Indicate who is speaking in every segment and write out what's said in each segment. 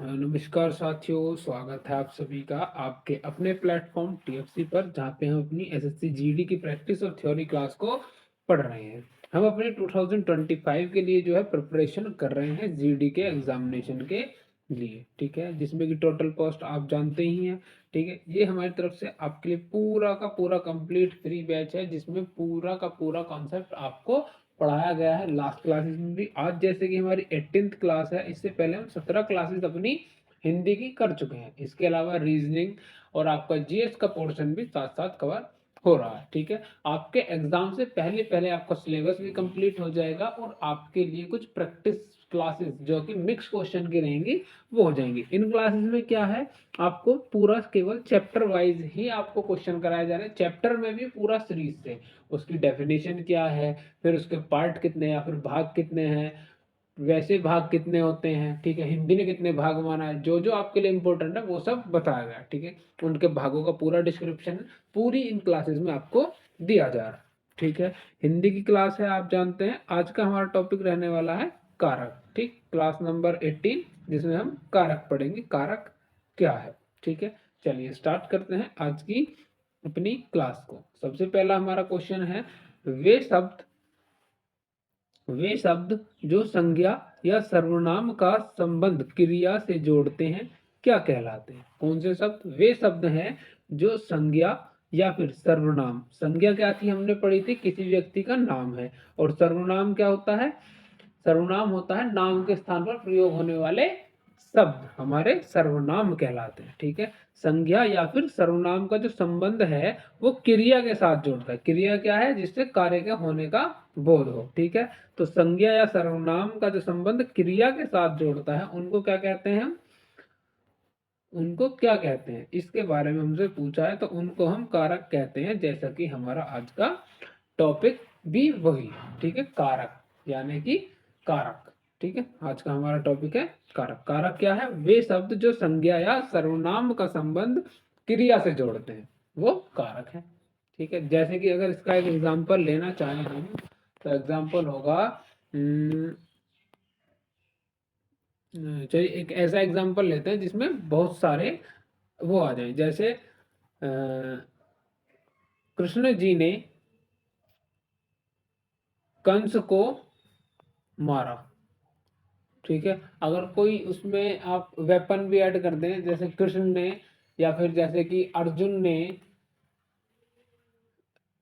Speaker 1: नमस्कार साथियों, स्वागत है आप सभी का आपके अपने प्लेटफॉर्म टीएफसी पर, जहाँ पे हम अपनी एसएससी जीडी की प्रैक्टिस और थ्योरी क्लास को पढ़ रहे हैं। हम अपने 2025 के लिए जो है प्रिपरेशन कर रहे हैं जीडी के एग्जामिनेशन के लिए, ठीक है, जिसमें कि टोटल कॉस्ट आप जानते ही हैं। ठीक है, ये हमारी तरफ से आपके लिए पूरा का पूरा कंप्लीट फ्री बैच है, जिसमें पूरा का पूरा कॉन्सेप्ट आपको पढ़ाया गया है लास्ट क्लासेस में भी। आज जैसे कि हमारी 18th क्लास है, इससे पहले हम 17 क्लासेस अपनी हिंदी की कर चुके हैं। इसके अलावा रीजनिंग और आपका जीएस का पोर्शन भी साथ साथ कवर हो रहा है। ठीक है, आपके एग्जाम से पहले पहले आपका सिलेबस भी कंप्लीट हो जाएगा और आपके लिए कुछ प्रैक्टिस क्लासेस जो कि मिक्स क्वेश्चन की रहेंगी वो हो जाएंगी। इन क्लासेस में क्या है, आपको पूरा केवल चैप्टर वाइज ही आपको क्वेश्चन कराया जा रहा है। चैप्टर में भी पूरा सीरीज से उसकी डेफिनेशन क्या है, फिर उसके पार्ट कितने हैं या फिर भाग कितने हैं, वैसे भाग कितने होते हैं, ठीक है, हिंदी ने कितने भाग माना है, जो जो आपके लिए इंपॉर्टेंट है वो सब बताया गया। ठीक है, उनके भागों का पूरा डिस्क्रिप्शन पूरी इन क्लासेस में आपको दिया जा रहा है। ठीक है, हिंदी की क्लास है, आप जानते हैं। आज का हमारा टॉपिक रहने वाला है कारक। ठीक, क्लास नंबर 18, जिसमें हम कारक पढ़ेंगे, कारक क्या है। ठीक है, चलिए स्टार्ट करते हैं आज की अपनी क्लास को। सबसे पहला हमारा क्वेश्चन है, वे शब्द जो संज्ञा या सर्वनाम का संबंध क्रिया से जोड़ते हैं क्या कहलाते हैं। कौन से शब्द, वे शब्द हैं जो संज्ञा या फिर सर्वनाम, संज्ञा क्या थी हमने पढ़ी थी, किसी व्यक्ति का नाम है, और सर्वनाम क्या होता है, सर्वनाम होता है नाम के स्थान पर प्रयोग होने वाले शब्द हमारे सर्वनाम कहलाते हैं। ठीक है, संज्ञा या फिर सर्वनाम का जो संबंध है वो क्रिया के साथ जोड़ता है। क्रिया क्या है, जिससे कार्य के होने का बोध हो। ठीक है, तो संज्ञा या सर्वनाम का जो संबंध क्रिया के साथ जोड़ता है उनको क्या कहते हैं, हम उनको क्या कहते हैं, इसके बारे में हमसे पूछा है तो उनको हम कारक कहते हैं, जैसा कि हमारा आज का टॉपिक भी वही है। ठीक है, कारक यानी कि कारक। ठीक है, आज का हमारा टॉपिक है कारक। कारक क्या है, वे शब्द जो संज्ञा या सर्वनाम का संबंध क्रिया से जोड़ते हैं वो कारक है। ठीक है, जैसे कि अगर इसका एक एग्जांपल लेना चाहें हम, तो एग्जांपल होगा, चलिए एक ऐसा एग्जांपल लेते हैं जिसमें बहुत सारे वो आ जाए। जैसे कृष्ण जी ने कंस को मारा। ठीक है, अगर कोई उसमें आप वेपन भी ऐड कर दें, जैसे कृष्ण ने, या फिर जैसे कि अर्जुन ने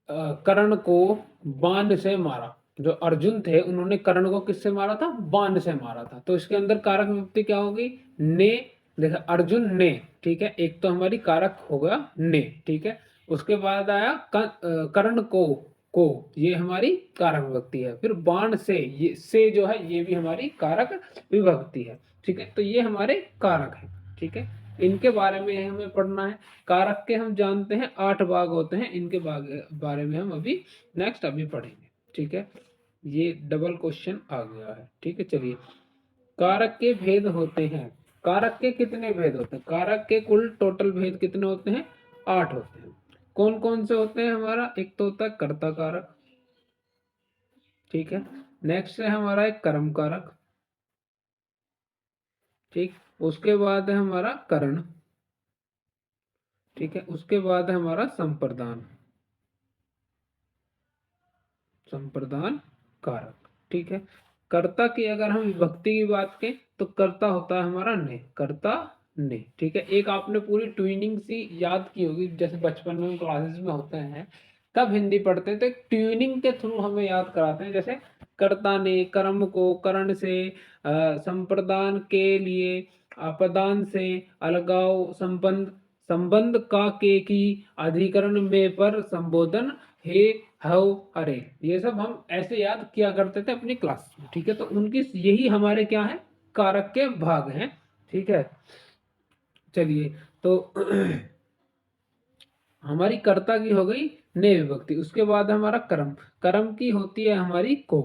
Speaker 1: कर्ण को बाण से मारा। जो अर्जुन थे उन्होंने कर्ण को किससे मारा था, बाण से मारा था। तो इसके अंदर कारक विभक्ति क्या होगी, ने। देखा, अर्जुन ने। ठीक है, एक तो हमारी कारक होगा ने। ठीक है, उसके बाद आया कर्ण को ये हमारी कारक विभक्ति है। फिर बाण से, ये से जो है ये भी हमारी कारक विभक्ति है। ठीक है, तो ये हमारे कारक है। ठीक है, इनके बारे में हमें पढ़ना है। कारक के हम जानते हैं 8 भाग होते हैं, इनके बारे में हम अभी नेक्स्ट अभी पढ़ेंगे। ठीक है, ये डबल क्वेश्चन आ गया है। ठीक है, चलिए, कारक के भेद होते हैं। कारक के कितने भेद होते हैं, कारक के कुल टोटल भेद कितने होते हैं, 8 होते हैं। कौन कौन से होते हैं, हमारा एक तो होता है कर्ता कारक। ठीक है, नेक्स्ट है हमारा एक कर्म कारक। ठीक, उसके बाद है हमारा करण। ठीक है, उसके बाद है हमारा संप्रदान, संप्रदान कारक। ठीक है, कर्ता की अगर हम विभक्ति की बात करें तो कर्ता होता है हमारा ने, कर्ता ने। ठीक है, एक आपने पूरी ट्यूनिंग सी याद की होगी, जैसे बचपन में क्लासेस में होते हैं तब हिंदी पढ़ते हैं तो एक ट्यूनिंग के थ्रू हमें याद कराते हैं। जैसे कर्ता ने, कर्म को, करण से, संप्रदान के लिए, अपदान से, अलगाव, संबंध, संबंध का, के की, अधिकरण में, पर, संबोधन, हे, हव, अरे, ये सब हम ऐसे याद किया करते थे अपनी क्लास में। ठीक है, तो उनकी यही हमारे क्या है, कारक के भाग हैं। ठीक है, चलिए, तो हमारी कर्ता की हो गई ने विभक्ति। उसके बाद हमारा कर्म, कर्म की होती है हमारी को।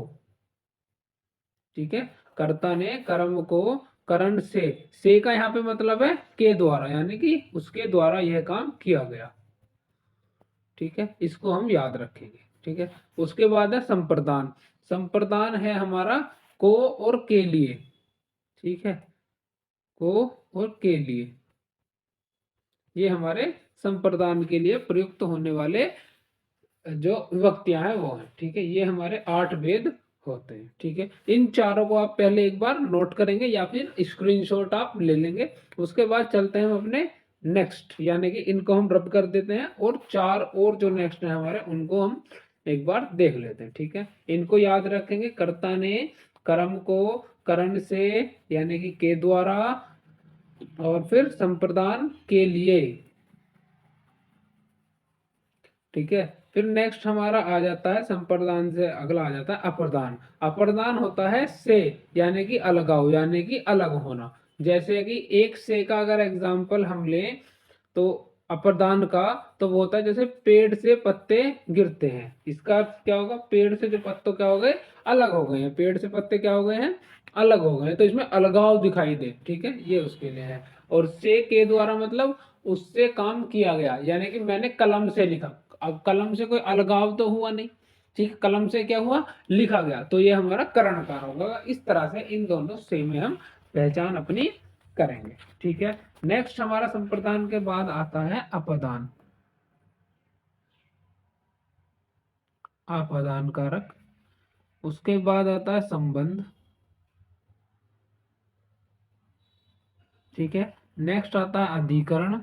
Speaker 1: ठीक है, कर्ता ने कर्म को करण से का यहाँ पे मतलब है के द्वारा, यानी कि उसके द्वारा यह काम किया गया। ठीक है, इसको हम याद रखेंगे। ठीक है, उसके बाद है संप्रदान। संप्रदान है हमारा को और के लिए। ठीक है, को और के लिए, ये हमारे संप्रदान के लिए प्रयुक्त होने वाले जो विभक्तियां हैं वो हैं। ठीक है, ये हमारे 8 भेद होते हैं। ठीक है, इन चारों को आप पहले एक बार नोट करेंगे या फिर स्क्रीनशॉट आप ले लेंगे। उसके बाद चलते हैं हम अपने नेक्स्ट, यानी कि इनको हम रब कर देते हैं और 4 और जो नेक्स्ट है हमारे उनको हम एक बार देख लेते हैं। ठीक है, इनको याद रखेंगे, कर्ता ने कर्म को करण से यानी कि के द्वारा और फिर संप्रदान के लिए। ठीक है, फिर नेक्स्ट हमारा आ जाता है संप्रदान से अगला आ जाता है अप्रदान। अप्रदान होता है से, यानी कि अलगाव, यानी कि अलग होना। जैसे कि एक से का अगर एग्जाम्पल हम लें तो अप्रदान का, तो वो होता है जैसे पेड़ से पत्ते गिरते हैं। इसका अर्थ क्या होगा, पेड़ से जो पत्ते क्या हो गए, अलग हो गए हैं। पेड़ से पत्ते क्या हो गए हैं, अलग हो गए हैं, तो इसमें अलगाव दिखाई दे। ठीक है, ये उसके लिए है। और से के द्वारा मतलब उससे काम किया गया, यानी कि मैंने कलम से लिखा। अब कलम से कोई अलगाव तो हुआ नहीं। ठीक है, कलम से क्या हुआ, लिखा गया, तो ये हमारा करणकार होगा। इस तरह से इन दोनों से में हम पहचान अपनी करेंगे। ठीक है, नेक्स्ट हमारा संप्रदान के बाद आता है अपदान। अपदान कारक। उसके बाद आता है संबंध। ठीक है, नेक्स्ट आता है अधिकरण।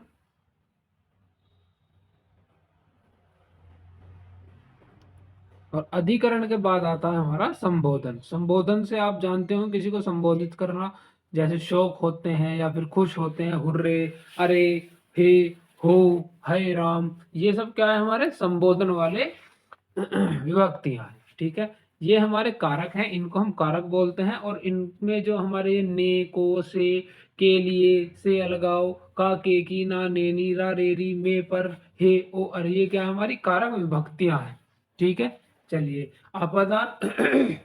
Speaker 1: और अधिकरण के बाद आता है हमारा संबोधन। संबोधन से आप जानते हो किसी को संबोधित करना, जैसे शौक होते हैं या फिर खुश होते हैं, हुर्रे, अरे, हे, हो, हाय राम, ये सब क्या है, हमारे संबोधन वाले विभक्तियां हैं। ठीक है, ये हमारे कारक हैं, इनको हम कारक बोलते हैं। और इनमें जो हमारे ने, को, से, के लिए, से अलगाव, का, के, की, ना, ने, नी, रा, रे, री, में, पर, हे, ओ, अरे, ये क्या हमारी कारक विभक्तियां हैं। ठीक है, चलिए अपदान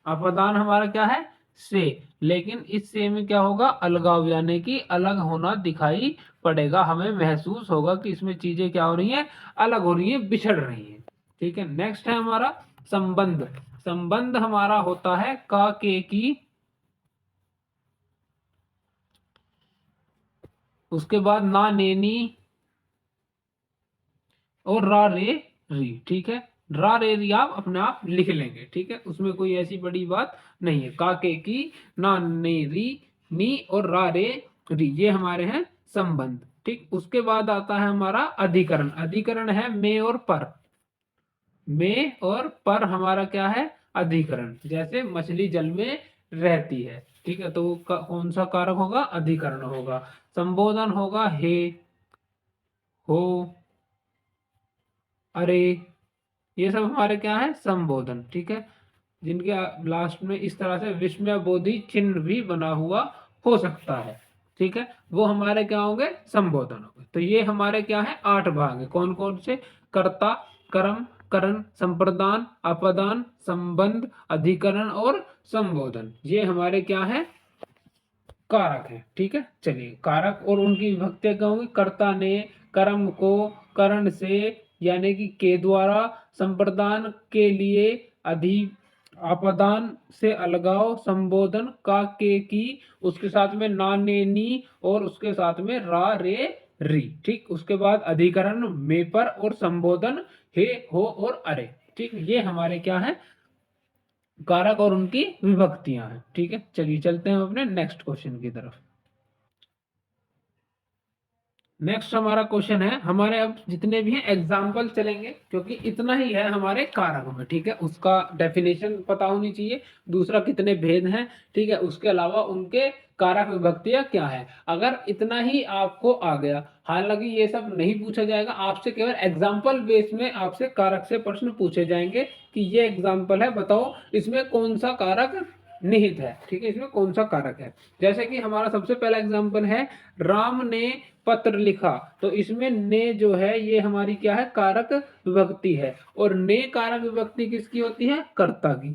Speaker 1: अपदान हमारा क्या है, से। लेकिन इस से में क्या होगा, अलगाव, यानी कि अलग होना दिखाई पड़ेगा, हमें महसूस होगा कि इसमें चीजें क्या हो रही हैं, अलग हो रही हैं, बिछड़ रही हैं। ठीक है, नेक्स्ट है हमारा संबंध। संबंध हमारा होता है का, के, की, उसके बाद ना, ने, नी और रा, रे, री। ठीक है, रा, रे, री आप अपने आप लिख लेंगे। ठीक है, उसमें कोई ऐसी बड़ी बात नहीं है। का, के, की, ना, ने, री, नी और रा, रे, री, ये हमारे हैं संबंध। ठीक, उसके बाद आता है हमारा अधिकरण। अधिकरण है में और पर। में और पर हमारा क्या है, अधिकरण। जैसे मछली जल में रहती है। ठीक है, तो वो कौन सा कारक होगा, अधिकरण होगा। संबोधन होगा हे, हो, अरे, ये सब हमारे क्या है, संबोधन। ठीक है, जिनके लास्ट में इस तरह से विस्मय बोधि चिन्ह भी बना हुआ हो सकता है। ठीक है, वो हमारे क्या होंगे, संबोधन होंगे। तो ये हमारे क्या है, 8 भाग है। कौन कौन से, कर्ता, कर्म, करण, संप्रदान, अपदान, संबंध, अधिकरण और संबोधन, ये हमारे क्या है, कारक है। ठीक है, चलिए कारक और उनकी विभक्तियां क्या होंगी, कर्ता ने कर्म को करण से यानी कि के द्वारा, संप्रदान के लिए, अधि अपदान से अलगाव, संबोधन का, के, की, उसके साथ में ना, ने, नी और उसके साथ में रा, रे, री। ठीक, उसके बाद अधिकरण में पर और संबोधन हे, हो और अरे। ठीक, ये हमारे क्या है, कारक और उनकी विभक्तियां हैं। ठीक है, चलिए चलते हैं अपने नेक्स्ट क्वेश्चन की तरफ। नेक्स्ट हमारा क्वेश्चन है, हमारे अब जितने भी हैं एग्जाम्पल चलेंगे, क्योंकि इतना ही है हमारे कारक में। ठीक है, उसका डेफिनेशन पता होनी चाहिए, दूसरा कितने भेद हैं। ठीक है, उसके अलावा उनके कारक विभक्तियां क्या है। अगर इतना ही आपको आ गया, हालांकि ये सब नहीं पूछा जाएगा आपसे, केवल एग्जाम्पल बेस में आपसे कारक से प्रश्न पूछे जाएंगे कि ये एग्जाम्पल है, बताओ इसमें कौन सा कारक निहित है। ठीक है, इसमें कौन सा कारक है। जैसे कि हमारा सबसे पहला एग्जाम्पल है, राम ने पत्र लिखा। तो इसमें ने जो है ये हमारी क्या है, कारक विभक्ति है। और ने कारक विभक्ति किसकी होती है, कर्ता की।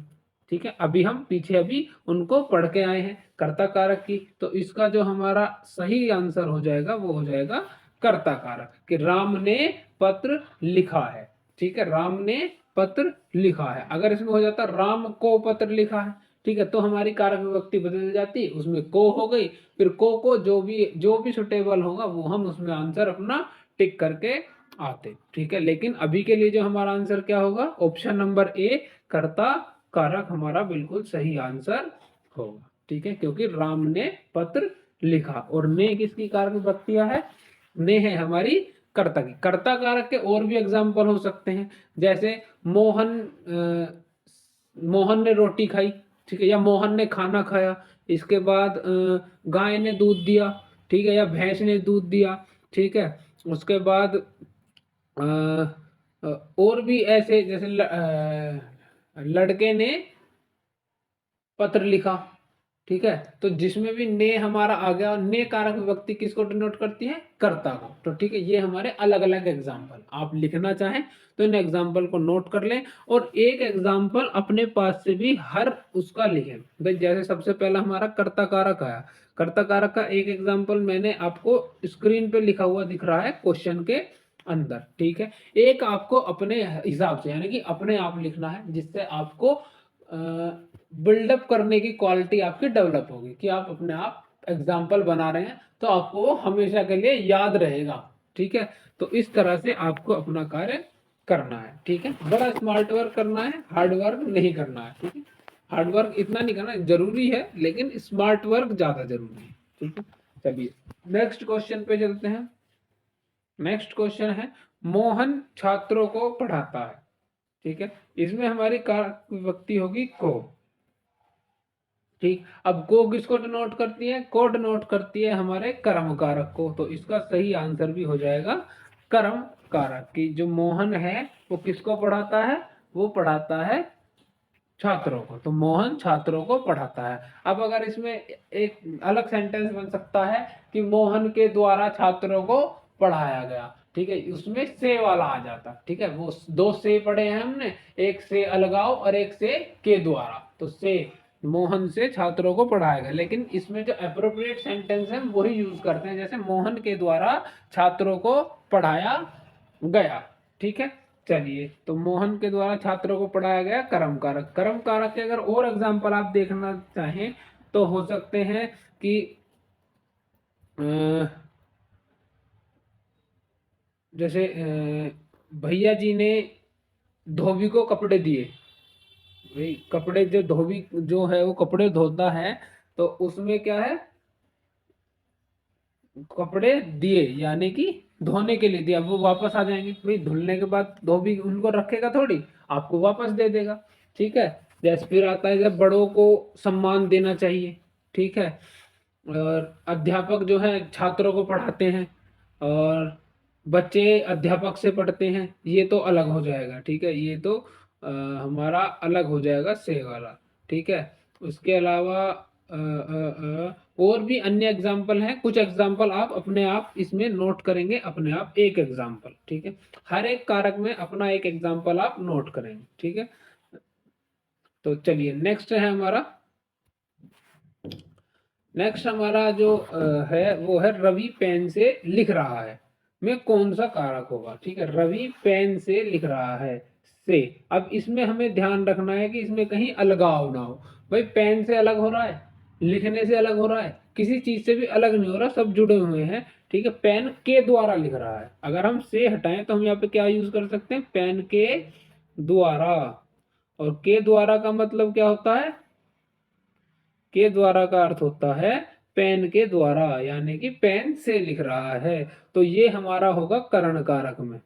Speaker 1: ठीक है, अभी हम पीछे अभी उनको पढ़ के आए हैं, कर्ता कारक की। तो इसका जो हमारा सही आंसर हो जाएगा वो हो जाएगा कर्ता कारक, कि राम ने पत्र लिखा है। ठीक है, राम ने पत्र लिखा है। अगर इसमें हो जाता राम को पत्र लिखा है, ठीक है, तो हमारी कारक विभक्ति बदल जाती, उसमें को हो गई, फिर को जो भी सुटेबल होगा वो हम उसमें आंसर अपना टिक करके आते। ठीक है, लेकिन अभी के लिए जो हमारा आंसर क्या होगा, ऑप्शन नंबर ए कर्ता कारक हमारा बिल्कुल सही आंसर होगा। ठीक है, क्योंकि राम ने पत्र लिखा, और ने किसकी कारक विभक्तियां है, ने है हमारी कर्ता की। कर्ता कारक के और भी एग्जाम्पल हो सकते हैं, जैसे मोहन ने रोटी खाई, ठीक है, या मोहन ने खाना खाया। इसके बाद गाय ने दूध दिया, ठीक है, या भैंस ने दूध दिया। ठीक है, उसके बाद और भी ऐसे, जैसे लड़के ने पत्र लिखा। ठीक है, तो जिसमें भी ने हमारा आ गया, और ने कारक विभक्ति किसको डिनोट करती है, कर्ता को। तो ठीक है, ये हमारे अलग अलग एग्जाम्पल, आप लिखना चाहें तो इन एग्जाम्पल को नोट कर लें, और एक एग्जाम्पल अपने पास से भी हर उसका लिखें। भाई जैसे सबसे पहला हमारा कर्ता कारक आया, कर्ता कारक का एक एग्जाम्पल मैंने आपको स्क्रीन पे लिखा हुआ दिख रहा है क्वेश्चन के अंदर। ठीक है, एक आपको अपने हिसाब से यानी कि अपने आप लिखना है, जिससे आपको बिल्डअप करने की क्वालिटी आपकी डेवलप होगी, कि आप अपने आप एग्जाम्पल बना रहे हैं तो आपको वो हमेशा के लिए याद रहेगा। ठीक है, तो इस तरह से आपको अपना कार्य करना है। ठीक है, बड़ा स्मार्ट वर्क करना है, हार्ड वर्क नहीं करना है। ठीक है, हार्ड वर्क इतना नहीं करना जरूरी है, लेकिन स्मार्ट वर्क ज्यादा जरूरी है। ठीक है, चलिए नेक्स्ट क्वेश्चन पे चलते हैं। नेक्स्ट क्वेश्चन है, मोहन छात्रों को पढ़ाता है। ठीक है, इसमें हमारी कारक विभक्ति होगी को। ठीक, अब को किसको डिनोट करती है, को डिनोट करती है हमारे कर्म कारक को। तो इसका सही आंसर भी हो जाएगा कर्म कारक की। जो मोहन है वो किसको पढ़ाता है, वो पढ़ाता है छात्रों को। तो मोहन छात्रों को पढ़ाता है। अब अगर इसमें एक अलग सेंटेंस बन सकता है कि मोहन के द्वारा छात्रों को पढ़ाया गया। ठीक है, उसमें से वाला आ जाता। ठीक है, वो दो से पढ़े हैं हमने, एक से अलगाव और एक से के द्वारा। तो से मोहन से छात्रों को पढ़ाया गया, लेकिन इसमें जो अप्रोप्रिएट सेंटेंस है वही यूज करते हैं, जैसे मोहन के द्वारा छात्रों को पढ़ाया गया। ठीक है, चलिए, तो मोहन के द्वारा छात्रों को पढ़ाया गया कर्म कारक। कर्म कारक के अगर और एग्जाम्पल आप देखना चाहें तो हो सकते हैं कि जैसे भैया जी ने धोबी को कपड़े दिए। भाई कपड़े, जो धोबी जो है वो कपड़े धोता है, तो उसमें क्या है, कपड़े दिए यानी कि धोने के लिए दिया, वो वापस आ जाएंगे। भाई धुलने के बाद धोबी उनको रखेगा थोड़ी, आपको वापस दे देगा। ठीक है, जैसे फिर आता है जब बड़ों को सम्मान देना चाहिए। ठीक है, और अध्यापक जो है छात्रों को पढ़ाते हैं, और बच्चे अध्यापक से पढ़ते हैं, ये तो अलग हो जाएगा। ठीक है, ये तो हमारा अलग हो जाएगा से वाला। ठीक है, उसके अलावा और भी अन्य एग्जाम्पल हैं, कुछ एग्जाम्पल आप अपने आप इसमें नोट करेंगे, अपने आप एक एग्जाम्पल। ठीक है, हर एक कारक में अपना एक एग्जाम्पल आप नोट करेंगे। ठीक है, तो चलिए नेक्स्ट है हमारा, नेक्स्ट हमारा जो है वो है रवि पेन से लिख रहा है में कौन सा कारक होगा। ठीक है, रवि पेन से लिख रहा है से। अब इसमें हमें ध्यान रखना है कि इसमें कहीं अलगाव ना हो। भाई पेन से अलग हो रहा है, लिखने से अलग हो रहा है, किसी चीज से भी अलग नहीं हो रहा, सब जुड़े हुए हैं। ठीक है, पेन के द्वारा लिख रहा है, अगर हम से हटाएं तो हम यहाँ पे क्या यूज कर सकते हैं, पेन के द्वारा। और के द्वारा का मतलब क्या होता है, के द्वारा का अर्थ होता है पेन के द्वारा, यानी कि पेन से लिख रहा है। तो ये हमारा होगा करण कारक में।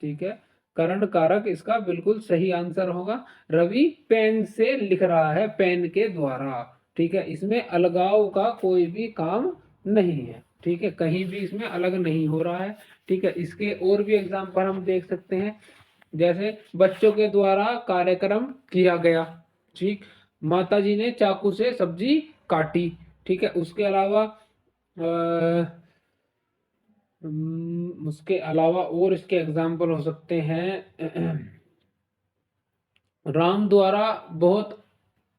Speaker 1: ठीक है, करण कारक इसका बिल्कुल सही आंसर होगा। रवि पेन से लिख रहा है, पेन के द्वारा। ठीक है, इसमें अलगाव का कोई भी काम नहीं है। ठीक है, कहीं भी इसमें अलग नहीं हो रहा है। ठीक है, इसके और भी एग्जाम्पल हम देख सकते हैं, जैसे बच्चों के द्वारा कार्यक्रम किया गया। ठीक, माता जी ने चाकू से सब्जी काटी। ठीक है, उसके अलावा उसके अलावा और इसके एग्जाम्पल हो सकते हैं, राम द्वारा बहुत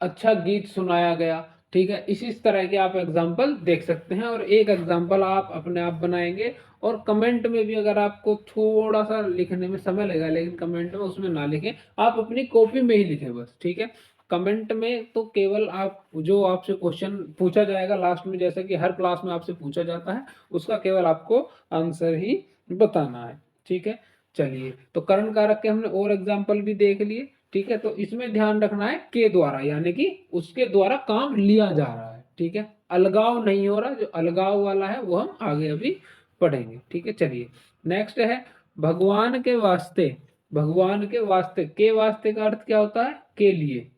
Speaker 1: अच्छा गीत सुनाया गया। ठीक है, इसी तरह के आप एग्जाम्पल देख सकते हैं, और एक एग्जाम्पल आप अपने आप बनाएंगे। और कमेंट में भी अगर आपको थोड़ा सा लिखने में समय लगेगा, लेकिन कमेंट में उसमें ना लिखें, आप अपनी कॉपी में ही लिखें बस। ठीक है, कमेंट में तो केवल आप जो आपसे क्वेश्चन पूछा जाएगा लास्ट में, जैसे कि हर क्लास में आपसे पूछा जाता है, उसका केवल आपको आंसर ही बताना है। ठीक है, चलिए तो करण कारक के हमने और एग्जाम्पल भी देख लिए। ठीक है, तो इसमें ध्यान रखना है के द्वारा, यानी कि उसके द्वारा काम लिया जा रहा है। ठीक है, अलगाव नहीं हो रहा, जो अलगाव वाला है वो हम आगे अभी पढ़ेंगे। ठीक है, चलिए नेक्स्ट है भगवान के वास्ते। भगवान के वास्ते, के वास्ते का अर्थ क्या होता है? के लिए।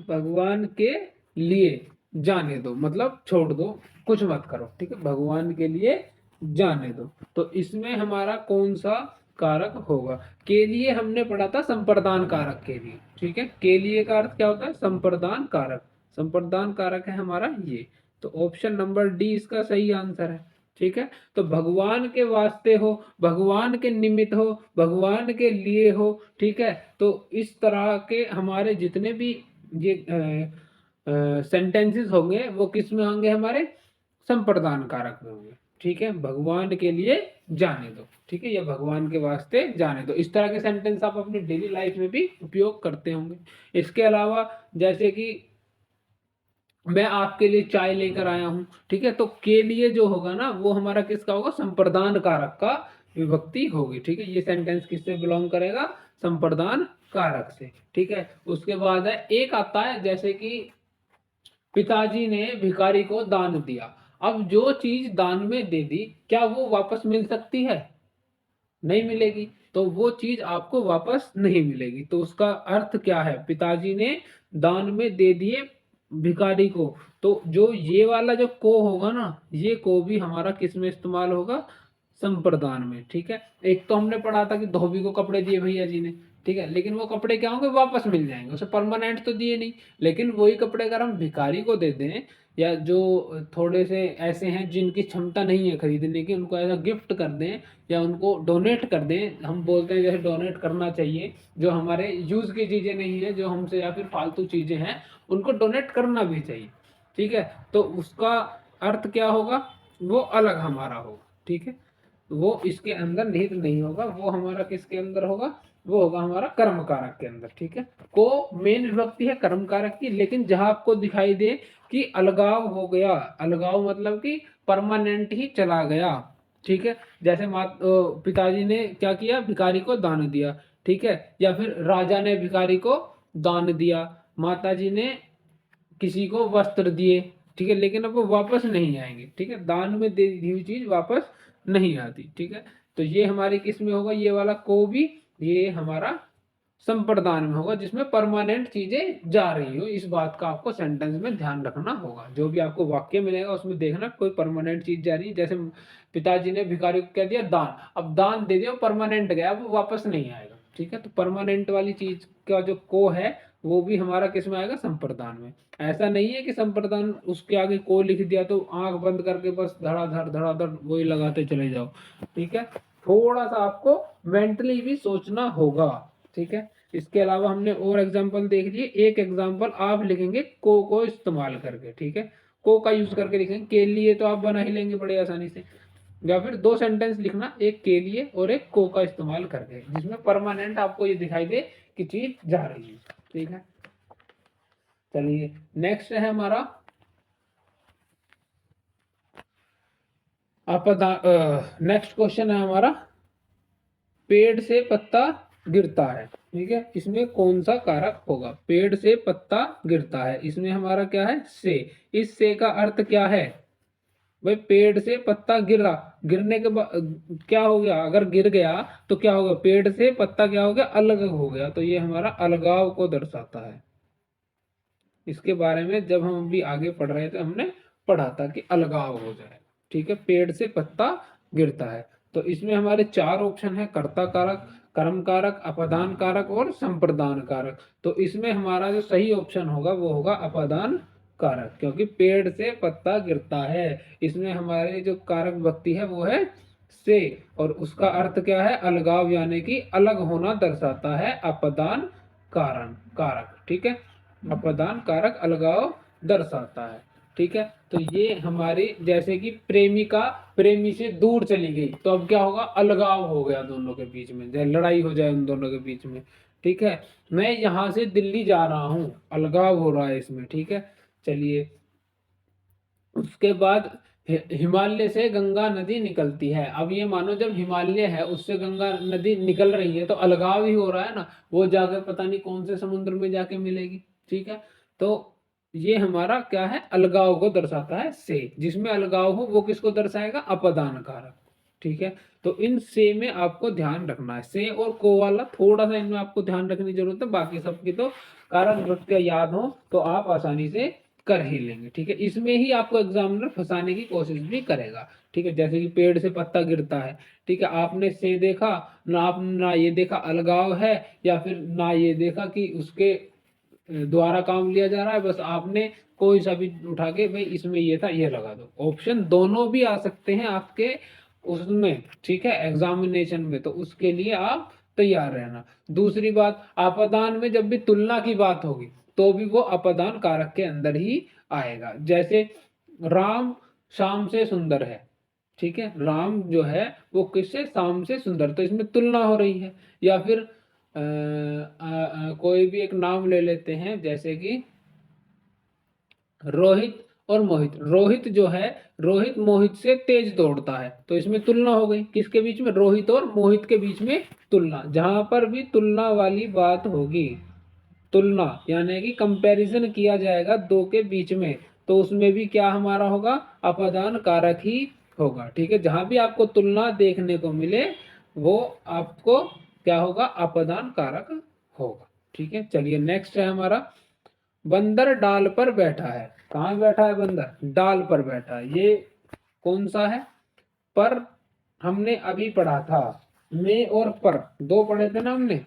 Speaker 1: भगवान के लिए जाने दो मतलब छोड़ दो, कुछ मत करो। ठीक है, भगवान के लिए जाने दो। तो इसमें हमारा कौन सा कारक होगा? के लिए हमने पढ़ा था संप्रदान कारक के लिए। ठीक है, के लिए का अर्थ क्या होता है? संप्रदान कारक। संप्रदान कारक है हमारा ये। तो ऑप्शन नंबर डी इसका सही आंसर है। ठीक है, तो भगवान के वास्ते हो, भगवान के निमित्त हो, भगवान के लिए हो। ठीक है, तो इस तरह के हमारे जितने भी ये सेंटेंसेस होंगे वो किस में होंगे? हमारे संप्रदान कारक में होंगे। ठीक है, भगवान के लिए जाने दो। ठीक है, या भगवान के वास्ते जाने दो, इस तरह के सेंटेंस आप अपनी डेली लाइफ में भी उपयोग करते होंगे। इसके अलावा जैसे कि मैं आपके लिए चाय लेकर आया हूं। ठीक है, तो के लिए जो होगा ना वो हमारा किसका होगा? संप्रदान कारक का विभक्ति होगी। ठीक है, ये सेंटेंस किससे बिलोंग करेगा? संप्रदान कारक से। ठीक है, उसके बाद है एक आता है जैसे कि पिताजी ने भिखारी को दान दिया। अब जो चीज दान में दे दी, क्या वो वापस मिल सकती है? नहीं मिलेगी, तो वो चीज आपको वापस नहीं मिलेगी। तो उसका अर्थ क्या है? पिताजी ने दान में दे दिए भिखारी को। तो जो ये वाला जो को होगा ना, ये को भी हमारा किस में इस्तेमाल होगा? संप्रदान में। ठीक है, एक तो हमने पढ़ा था कि धोबी को कपड़े दिए भैया जी ने। ठीक है, लेकिन वो कपड़े क्या होंगे? वापस मिल जाएंगे, उसे परमानेंट तो दिए नहीं। लेकिन वही कपड़े अगर हम भिखारी को दे दें, या जो थोड़े से ऐसे हैं जिनकी क्षमता नहीं है खरीदने की, उनको ऐसा गिफ्ट कर दें या उनको डोनेट कर दें। हम बोलते हैं जैसे डोनेट करना चाहिए, जो हमारे यूज की चीजें नहीं है, जो हमसे या फिर फालतू चीजें हैं, उनको डोनेट करना भी चाहिए। ठीक है, तो उसका अर्थ क्या होगा? वो अलग हमारा होगा। ठीक है, वो इसके अंदर निहित नहीं होगा, वो हमारा किसके अंदर होगा? वो होगा हमारा कर्म कारक के अंदर। ठीक है, को मेन विभक्ति है कर्म कारक की, लेकिन जहां आपको दिखाई दे कि अलगाव हो गया, अलगाव मतलब कि परमानेंट ही चला गया। ठीक है, जैसे पिताजी ने क्या किया? भिखारी को दान दिया। ठीक है, या फिर राजा ने भिखारी को दान दिया, माताजी ने किसी को वस्त्र दिए। ठीक है, लेकिन अब वो वापस नहीं आएंगे। ठीक है, दान में दे दी हुई चीज वापस नहीं आती। ठीक है, तो ये हमारे किस में होगा? ये वाला को भी ये हमारा संप्रदान में होगा, जिसमें परमानेंट चीजें जा रही हो। इस बात का आपको सेंटेंस में ध्यान रखना होगा। जो भी आपको वाक्य मिलेगा उसमें देखना कोई परमानेंट चीज जा रही है। जैसे पिताजी ने भिखारी को क्या दिया? दान। अब दान दे दिया, परमानेंट गया, वो वापस नहीं आएगा। ठीक है, तो परमानेंट वाली चीज का जो को है वो भी हमारा किस में आएगा? संप्रदान में। ऐसा नहीं है कि संप्रदान उसके आगे को लिख दिया तो आंख बंद करके बस धड़ाधड़ वही लगाते चले जाओ। ठीक है, थोड़ा सा आपको मेंटली भी सोचना होगा। ठीक है, इसके अलावा हमने और एग्जांपल देख लिए। एक एग्जांपल आप लिखेंगे को इस्तेमाल करके। ठीक है, को का यूज करके लिखेंगे। के लिए तो आप बना ही लेंगे बड़े आसानी से। या फिर दो सेंटेंस लिखना, एक के लिए और एक को का इस्तेमाल करके, जिसमें परमानेंट आपको ये दिखाई दे कि चीज जा रही है। ठीक है, चलिए नेक्स्ट है हमारा आपदा। नेक्स्ट क्वेश्चन है हमारा पेड़ से पत्ता गिरता है। ठीक है, इसमें कौन सा कारक होगा? पेड़ से पत्ता गिरता है, इसमें हमारा क्या है? से। इस से का अर्थ क्या है? भाई पेड़ से पत्ता गिरा, गिरने के बाद क्या हो गया? अगर गिर गया तो क्या होगा? पेड़ से पत्ता क्या हो गया? अलग हो गया। तो ये हमारा अलगाव को दर्शाता है। इसके बारे में जब हम अभी आगे पढ़ रहे थे हमने पढ़ा था कि अलगाव हो जाए। ठीक है, पेड़ से पत्ता गिरता है। तो इसमें हमारे चार ऑप्शन है: कर्ता कारक, कर्म कारक, अपादान कारक और संप्रदान कारक। तो इसमें हमारा जो सही ऑप्शन होगा वो होगा अपादान कारक, क्योंकि पेड़ से पत्ता गिरता है, इसमें हमारे जो कारक व्यक्ति है वो है से, और उसका अर्थ क्या है? अलगाव, यानी कि अलग होना दर्शाता है अपादान कारण कारक। ठीक है, अपादान कारक अलगाव दर्शाता है। ठीक है, तो ये हमारी जैसे कि प्रेमिका प्रेमी से दूर चली गई, तो अब क्या होगा? अलगाव हो गया दोनों के बीच में, जैसे लड़ाई हो जाए उन दोनों के बीच में। ठीक है, मैं यहाँ से दिल्ली जा रहा हूँ, अलगाव हो रहा है इसमें, ठीक है। चलिए, उसके बाद हिमालय से गंगा नदी निकलती है। अब ये मानो जब हिमालय है उससे गंगा नदी निकल रही है तो अलगाव ही हो रहा है ना, वो जाकर पता नहीं कौन से समुद्र में जाके मिलेगी, ठीक है। तो ये हमारा क्या है, अलगाव को दर्शाता है से। जिसमें अलगाव हो वो किसको दर्शाएगा, अपदान कारक, ठीक है। तो इन से में आपको ध्यान रखना है, से और को वाला थोड़ा सा इनमें आपको ध्यान रखने की जरूरत है, बाकी सबकी तो कारक प्रत्यय याद हो तो आप आसानी से कर ही लेंगे, ठीक है। इसमें ही आपको एग्जामिनर फंसाने की कोशिश भी करेगा, ठीक है। जैसे कि पेड़ से पत्ता गिरता है, ठीक है, आपने से देखा ना, आप ना ये देखा अलगाव है, या फिर ना ये देखा कि उसके द्वारा काम लिया जा रहा है, बस आपने कोई सा भी उठा के भाई इसमें ये था ये लगा दो। ऑप्शन दोनों भी आ सकते हैं आपके उसमें, ठीक है, एग्जामिनेशन में, तो उसके लिए आप तैयार रहना। दूसरी बात, अपदान में जब भी तुलना की बात होगी तो भी वो अपदान कारक के अंदर ही आएगा। जैसे राम शाम से सुंदर है, ठीक है, राम जो है वो किससे, शाम से सुंदर, तो इसमें तुलना हो रही है। या फिर कोई भी एक नाम ले लेते हैं, जैसे कि रोहित और मोहित। रोहित जो है, रोहित मोहित से तेज दौड़ता है, तो इसमें तुलना हो गई किसके बीच में, रोहित और मोहित के बीच में तुलना। जहां पर भी तुलना वाली बात होगी, तुलना यानी कि कंपैरिजन किया जाएगा दो के बीच में, तो उसमें भी क्या हमारा होगा, अपदान कारक ही होगा, ठीक है। जहां भी आपको तुलना देखने को मिले वो आपको क्या होगा, अपदान कारक होगा, ठीक है। चलिए, नेक्स्ट है हमारा, बंदर डाल पर बैठा है। कहाँ बैठा है बंदर, डाल पर बैठा है। ये कौन सा है, पर हमने अभी पढ़ा था, में और पर दो पढ़े थे ना हमने,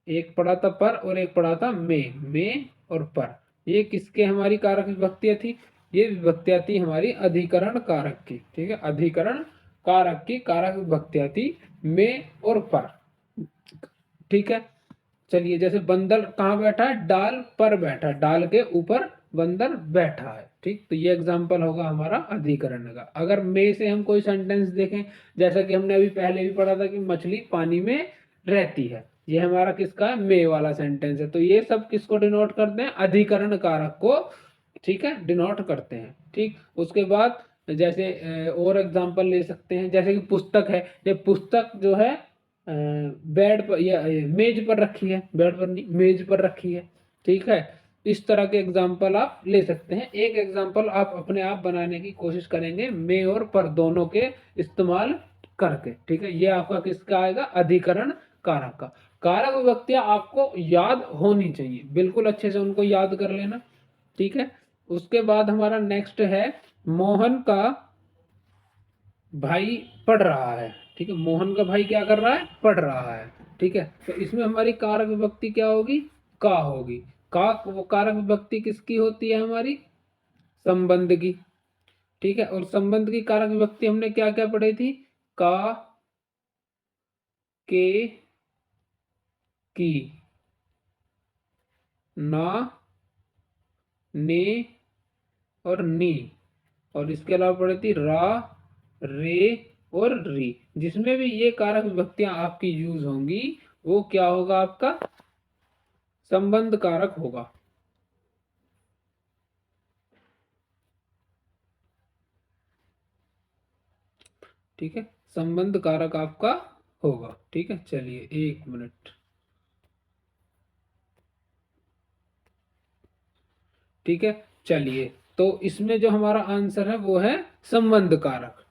Speaker 1: एक पढ़ा था पर और एक पढ़ा था में और पर। ये किसके हमारी कारक विभक्तियां थी, ये विभक्तियां थी हमारी अधिकरण कारक की, ठीक है, अधिकरण कारक की कारक विभक्तियां थी में और पर, ठीक है। चलिए, जैसे बंदर कहाँ बैठा है, डाल पर बैठा है, डाल के ऊपर बंदर बैठा है, ठीक। तो ये एग्जाम्पल होगा हमारा अधिकरण का। अगर में से हम कोई सेंटेंस देखें, जैसा कि हमने अभी पहले भी पढ़ा था कि मछली पानी में रहती है, ये हमारा किसका है, में वाला सेंटेंस है। तो ये सब किसको डिनोट करते हैं, अधिकरण कारक को, ठीक है, डिनोट करते हैं, ठीक। उसके बाद जैसे और एग्जाम्पल ले सकते हैं, जैसे कि पुस्तक है, ये पुस्तक जो है बेड पर या मेज पर रखी है, बेड पर नहीं मेज पर रखी है, ठीक है। इस तरह के एग्जाम्पल आप ले सकते हैं। एक एग्जाम्पल आप अपने आप बनाने की कोशिश करेंगे में और पर दोनों के इस्तेमाल करके, ठीक है। ये आपका किसका आएगा, अधिकरण कारक का। कारक विभक्तियां आपको याद होनी चाहिए, बिल्कुल अच्छे से उनको याद कर लेना, ठीक है। उसके बाद हमारा नेक्स्ट है, मोहन का भाई पढ़ रहा है, ठीक है, मोहन का भाई क्या कर रहा है, पढ़ रहा है, ठीक है। तो इसमें हमारी कारक विभक्ति क्या होगी, का होगी। का वो कारक विभक्ति किसकी होती है, हमारी संबंध की, ठीक है। और संबंध की कारक विभक्ति हमने क्या क्या पढ़ी थी, का, के, की, ना, ने और नी, और इसके अलावा पढ़ी थी रा, रे और री। जिसमें भी ये कारक विभक्तियां आपकी यूज होंगी वो क्या होगा, आपका संबंध कारक होगा, ठीक है, संबंध कारक आपका होगा, ठीक है। चलिए, एक मिनट, ठीक है। चलिए, तो इसमें जो हमारा आंसर है वो है संबंध कारक,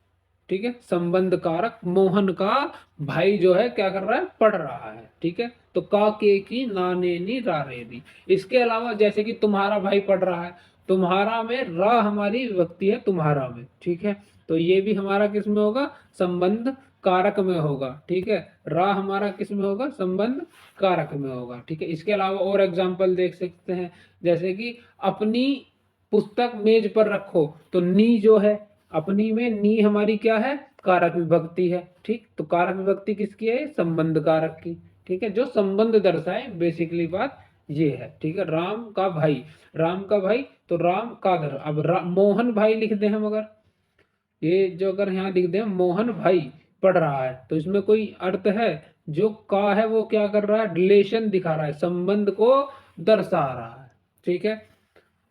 Speaker 1: ठीक है। संबंध कारक, मोहन का भाई जो है क्या कर रहा है, पढ़ रहा है, ठीक है। तो का, के, की, ना, ने, नी, रा, रे, री। इसके अलावा जैसे कि तुम्हारा भाई पढ़ रहा है, तुम्हारा में रा हमारी विभक्ति है तुम्हारा में, ठीक है। तो ये भी हमारा किस में होगा, संबंध कारक में होगा, ठीक है। रा हमारा किस में होगा, संबंध कारक में होगा, ठीक है। इसके अलावा और एग्जाम्पल देख सकते हैं, जैसे कि अपनी पुस्तक मेज पर रखो, तो नी जो है, अपनी में नी हमारी क्या है, कारक विभक्ति है, ठीक। तो कारक विभक्ति किसकी है, संबंध कारक की, ठीक है, जो संबंध दर्शाए, बेसिकली बात ये है, ठीक है। राम का भाई, राम का भाई, तो राम का घर, अब मोहन भाई लिख दे हम, अगर ये जो अगर यहाँ लिख दे मोहन भाई, पढ़ रहा है, तो इसमें कोई अर्थ है? जो का है वो क्या कर रहा है? रिलेशन दिखा रहा है, संबंध को दर्शा रहा है। ठीक है,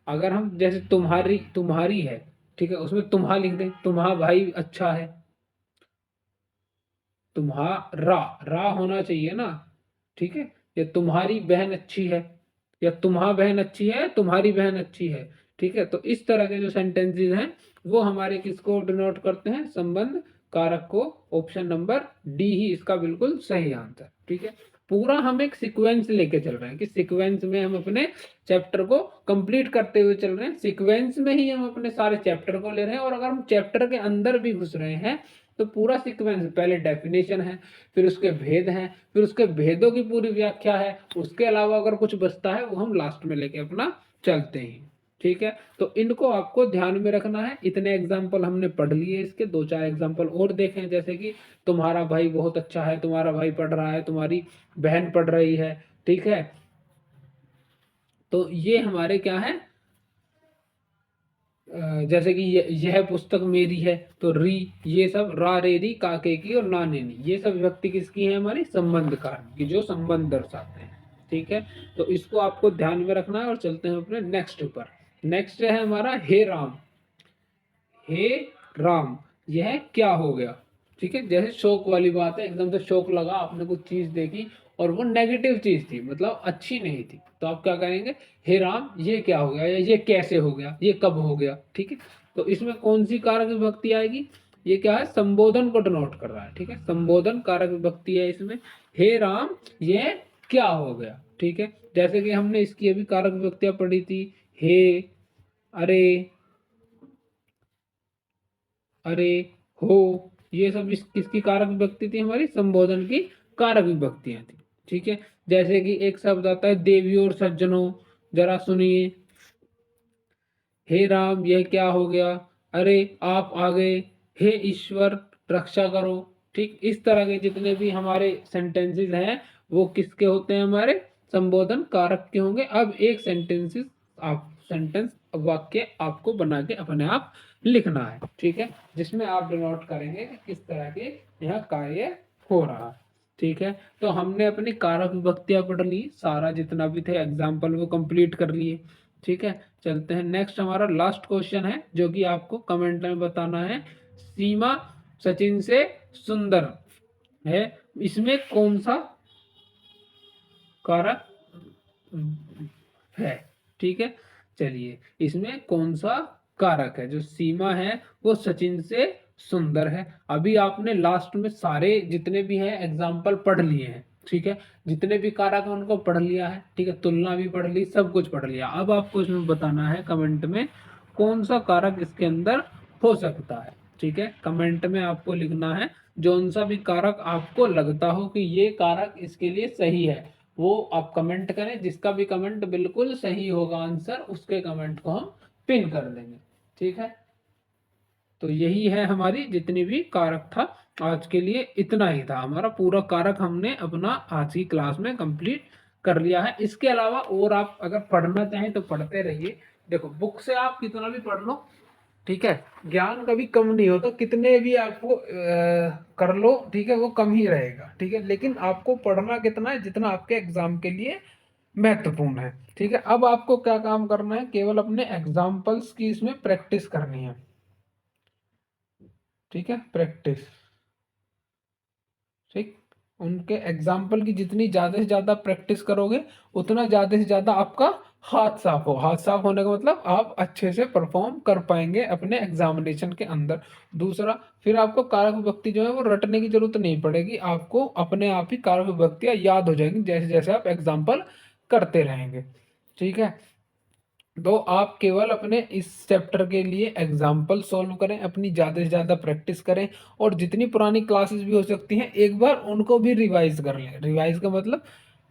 Speaker 1: अगर हम जैसे तुम्हारी तुम्हारी है, ठीक है, उसमें तुम्हा लिख दें, तुम्हा भाई अच्छा है, तुम्हारा रा होना चाहिए ना, ठीक है, या तुम्हारी बहन अच्छी है, या तुम्हा बहन अच्छी है, तुम्हारी बहन अच्छी है। ठीक है, तो इस तरह के जो सेंटेंसेस हैं वो हमारे किसको डिनोट करते हैं? संबंध कारक को। ऑप्शन नंबर डी ही इसका बिल्कुल सही आंसर। ठीक है, पूरा हम एक सीक्वेंस लेके चल रहे हैं कि सीक्वेंस में हम अपने चैप्टर को कंप्लीट करते हुए चल रहे हैं, सीक्वेंस में ही हम अपने सारे चैप्टर को ले रहे हैं। और अगर हम चैप्टर के अंदर भी घुस रहे हैं तो पूरा सीक्वेंस, पहले डेफिनेशन है, फिर उसके भेद हैं, फिर उसके भेदों की पूरी व्याख्या है, उसके अलावा अगर कुछ बचता है वो हम लास्ट में लेके अपना चलते हैं। ठीक है, तो इनको आपको ध्यान में रखना है। इतने एग्जाम्पल हमने पढ़ लिए, इसके दो चार एग्जाम्पल और देखें, जैसे कि तुम्हारा भाई बहुत अच्छा है, तुम्हारा भाई पढ़ रहा है, तुम्हारी बहन पढ़ रही है। ठीक है, तो ये हमारे क्या है, जैसे कि यह पुस्तक मेरी है, तो री, ये सब रा रे री काके की और नाने नी, ये सब विभक्ति किसकी है? हमारी संबंध कारक की, जो संबंध दर्शाते हैं। ठीक है, तो इसको आपको ध्यान में रखना है। और चलते हैं अपने नेक्स्ट पर। नेक्स्ट है हमारा हे राम। हे राम, यह क्या हो गया? ठीक है, जैसे शौक वाली बात है, एकदम से शौक लगा, आपने कुछ चीज देखी और वो नेगेटिव चीज थी, मतलब अच्छी नहीं थी, तो आप क्या करेंगे? हे राम, ये क्या हो गया, या ये कैसे हो गया, ये कब हो गया? ठीक है, तो इसमें कौन सी कारक विभक्ति आएगी? ये क्या है? संबोधन को डिनोट कर रहा है। ठीक है, संबोधन कारक विभक्ति है इसमें। हे राम, ये क्या हो गया? ठीक है, जैसे कि हमने इसकी अभी कारक विभक्तियां पढ़ी थी, हे, अरे, अरे, हो, ये सब इस किसकी कारक विभक्ति थी? हमारी संबोधन की कारक विभक्तियां थी। ठीक है, जैसे कि एक शब्द आता है देवियों और सज्जनों, जरा सुनिए। हे राम, यह क्या हो गया? अरे, आप आ गए। हे ईश्वर, रक्षा करो। ठीक, इस तरह के जितने भी हमारे सेंटेंसेस हैं वो किसके होते हैं? हमारे संबोधन कारक के होंगे। अब एक सेंटेंस वाक्य आपको बना के अपने आप लिखना है। ठीक है, जिसमें आप डिनोट करेंगे कि किस तरह के यह कार्य हो रहा है। ठीक है, तो हमने अपनी कारक विभक्तियां पढ़ ली, सारा जितना भी थे एग्जाम्पल वो कंप्लीट कर लिए। ठीक है, चलते हैं नेक्स्ट। हमारा लास्ट क्वेश्चन है जो कि आपको कमेंट में बताना है। सीमा सचिन से सुंदर है, इसमें कौन सा कारक है? ठीक है, चलिए, इसमें कौन सा कारक है? जो सीमा है वो सचिन से सुंदर है। अभी आपने लास्ट में सारे जितने भी हैं एग्जाम्पल पढ़ लिए हैं। ठीक है, जितने भी कारक हैं उनको पढ़ लिया है। ठीक है, तुलना भी पढ़ ली, सब कुछ पढ़ लिया। अब आपको इसमें बताना है कमेंट में कौन सा कारक इसके अंदर हो सकता है। ठीक है, कमेंट में आपको लिखना है जौन सा भी कारक आपको लगता हो कि ये कारक इसके लिए सही है, वो आप कमेंट करें। जिसका भी कमेंट बिल्कुल सही होगा आंसर, उसके कमेंट को हम पिन कर देंगे। ठीक है, तो यही है हमारी जितनी भी कारक था आज के लिए, इतना ही था हमारा पूरा कारक, हमने अपना आज की क्लास में कंप्लीट कर लिया है। इसके अलावा और आप अगर पढ़ना चाहें तो पढ़ते रहिए। देखो, बुक से आप कितना भी पढ़ लो, ठीक है, ज्ञान कभी कम नहीं होता, कितने भी आपको कर लो, ठीक है, वो कम ही रहेगा। ठीक है, लेकिन आपको पढ़ना कितना है? जितना आपके एग्जाम के लिए महत्वपूर्ण है। ठीक है, अब आपको क्या काम करना है? केवल अपने एग्जाम्पल्स की इसमें प्रैक्टिस करनी है। ठीक है, प्रैक्टिस। ठीक, उनके एग्जाम्पल की जितनी ज्यादा से ज्यादा प्रैक्टिस करोगे उतना ज्यादा से ज्यादा आपका हाथ साफ हो। हाथ साफ होने का मतलब आप अच्छे से परफॉर्म कर पाएंगे अपने एग्जामिनेशन के अंदर। दूसरा, फिर आपको कारक विभक्ति जो है वो रटने की जरूरत नहीं पड़ेगी, आपको अपने आप ही कारक विभक्तियां याद हो जाएंगी जैसे जैसे आप एग्जाम्पल करते रहेंगे। ठीक है, तो आप केवल अपने इस चैप्टर के लिए एग्जाम्पल सॉल्व करें, अपनी ज़्यादा से ज़्यादा प्रैक्टिस करें, और जितनी पुरानी क्लासेस भी हो सकती हैं एक बार उनको भी रिवाइज कर लें। रिवाइज का मतलब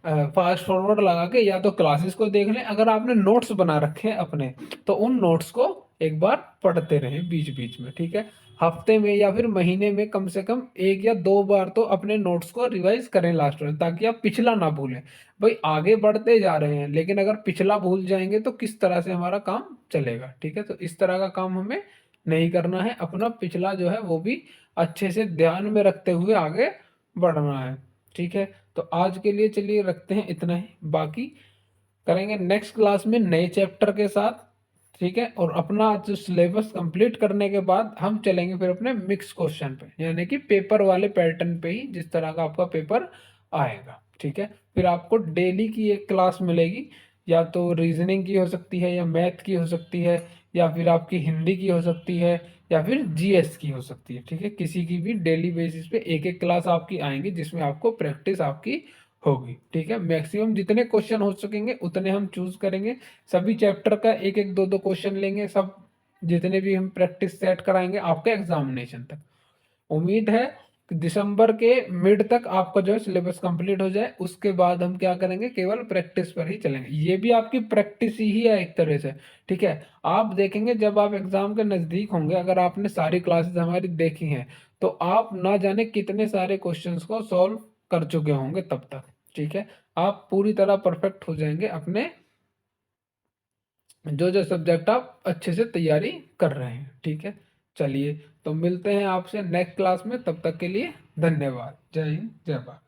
Speaker 1: फास्ट फॉरवर्ड लगा के या तो क्लासेस को देख लें, अगर आपने नोट्स बना रखे हैं अपने तो उन नोट्स को एक बार पढ़ते रहें बीच बीच में। ठीक है, हफ्ते में या फिर महीने में कम से कम एक या दो बार तो अपने नोट्स को रिवाइज करें लास्ट में, ताकि आप पिछला ना भूलें। भाई, आगे बढ़ते जा रहे हैं लेकिन अगर पिछला भूल जाएंगे तो किस तरह से हमारा काम चलेगा? ठीक है, तो इस तरह का काम हमें नहीं करना है, अपना पिछला जो है वो भी अच्छे से ध्यान में रखते हुए आगे बढ़ना है। ठीक है, तो आज के लिए चलिए रखते हैं इतना ही, बाकी करेंगे नेक्स्ट क्लास में नए चैप्टर के साथ। ठीक है, और अपना जो सिलेबस कंप्लीट करने के बाद हम चलेंगे फिर अपने मिक्स क्वेश्चन पे, यानी कि पेपर वाले पैटर्न पे ही, जिस तरह का आपका पेपर आएगा। ठीक है, फिर आपको डेली की एक क्लास मिलेगी, या तो रीजनिंग की हो सकती है, या मैथ की हो सकती है, या फिर आपकी हिंदी की हो सकती है, या फिर जीएस की हो सकती है। ठीक है, किसी की भी डेली बेसिस पे एक एक क्लास आपकी आएंगी, जिसमें आपको प्रैक्टिस आपकी होगी। ठीक है, मैक्सिमम जितने क्वेश्चन हो सकेंगे उतने हम चूज करेंगे, सभी चैप्टर का एक एक दो दो क्वेश्चन लेंगे, सब जितने भी हम प्रैक्टिस सेट कराएंगे आपके एग्जामिनेशन तक। उम्मीद है कि दिसंबर के मिड तक आपका जो है सिलेबस कंप्लीट हो जाए, उसके बाद हम क्या करेंगे, केवल प्रैक्टिस पर ही चलेंगे। ये भी आपकी प्रैक्टिस ही है एक तरह से। ठीक है, आप देखेंगे जब आप एग्जाम के नजदीक होंगे, अगर आपने सारी क्लासेस हमारी देखी हैं, तो आप ना जाने कितने सारे क्वेश्चंस को सॉल्व कर चुके होंगे तब तक। ठीक है, आप पूरी तरह परफेक्ट हो जाएंगे अपने जो जो सब्जेक्ट आप अच्छे से तैयारी कर रहे हैं। ठीक है, चलिए तो मिलते हैं आपसे नेक्स्ट क्लास में, तब तक के लिए धन्यवाद। जय हिंद, जय भारत।